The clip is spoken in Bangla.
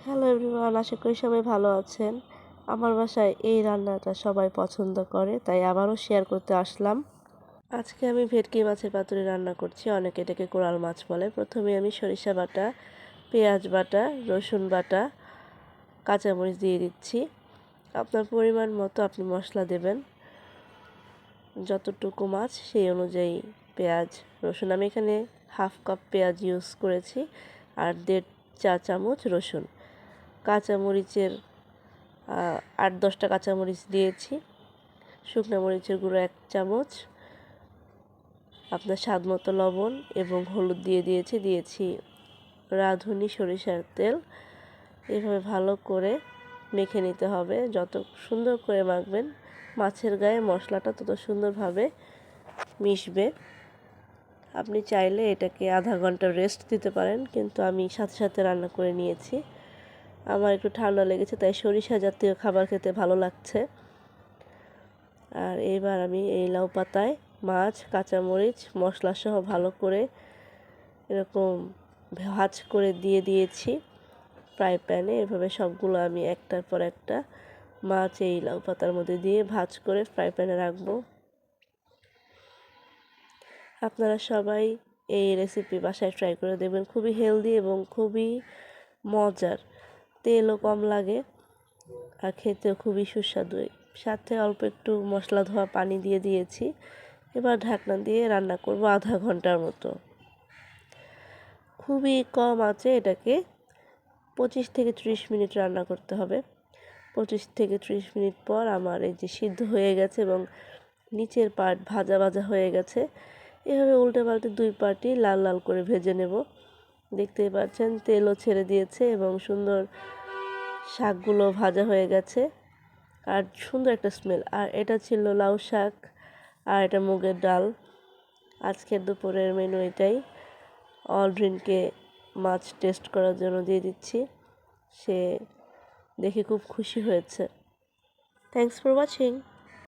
হ্যালো এভরিওয়ান, আশা করি সবাই ভালো আছেন। আমার বাসায় এই রান্নাটা সবাই পছন্দ করে, তাই আবারও শেয়ার করতে আসলাম। আজকে আমি ভেটকি মাছের পাতুরি রান্না করছি, অনেকে এটাকে কোরাল মাছ বলে। প্রথমে আমি সরিষা বাটা, পেঁয়াজ বাটা, রসুন বাটা, কাঁচামরিচ দিয়ে দিচ্ছি। আপনার পরিমাণ মতো আপনি মশলা দেবেন, যতটুকু মাছ সেই অনুযায়ী পেঁয়াজ রসুন। আমি এখানে হাফ কাপ পেঁয়াজ ইউজ করেছি আর 1.5 চা চামচ রসুন। কাঁচামরিচের 8-10টা কাঁচামরিচ দিয়েছি। শুকনো মরিচের গুঁড়ো 1 চামচ, আপনার স্বাদ মতো লবণ এবং হলুদ দিয়েছি রাঁধুনি সরিষার তেল। এভাবে ভালো করে মেখে নিতে হবে। যত সুন্দর করে মাখবেন মাছের গায়ে মশলাটা তত সুন্দরভাবে মিশবে। আপনি চাইলে এটাকে আধা ঘন্টা রেস্ট দিতে পারেন, কিন্তু আমি সাথে সাথে রান্না করে নিয়েছি। আমার একটু ঠান্ডা লেগেছে, তাই সরিষা জাতীয় খাবার খেতে ভালো লাগছে। আর এবার আমি এই লাউ পাতায় মাছ, কাঁচামরিচ, মশলা সহ ভালো করে এরকম ভাজ করে দিয়েছি ফ্রাই প্যানে। এভাবে সবগুলো আমি একটার পর একটা মাছ এই লাউ পাতার মধ্যে দিয়ে ভাজ করে ফ্রাই প্যানে রাখবো। আপনারা সবাই এই রেসিপি বাসায় ট্রাই করে দেখবেন, খুবই হেলদি এবং খুবই মজার। তেলও কম লাগে আর খেতেও খুবই সুস্বাদু। সাথে অল্প একটু মশলা ধোয়া পানি দিয়ে দিয়েছি। এবার ঢাকনা দিয়ে রান্না করব আধা ঘন্টার মতো। খুবই কম আঁচে এটাকে 25 থেকে 30 মিনিট রান্না করতে হবে। 25 থেকে 30 মিনিট পর আমার এই যে সিদ্ধ হয়ে গেছে এবং নিচের পার্ট ভাজা ভাজা হয়ে গেছে। এভাবে উল্টে পাল্টে 2 পার্টই লাল লাল করে ভেজে নেব। দেখতেই পাচ্ছেন তেলও ছেড়ে দিয়েছে এবং সুন্দর শাকগুলো ভাজা হয়ে গেছে আর সুন্দর একটা স্মেল। আর এটা ছিল লাউ শাক আর এটা মুগের ডাল। আজকের দুপুরের মেনু এটাই। অলড্রিনকে মাছ টেস্ট করার জন্য দিয়ে দিচ্ছি, সে দেখে খুব খুশি হয়েছে। Thanks for watching.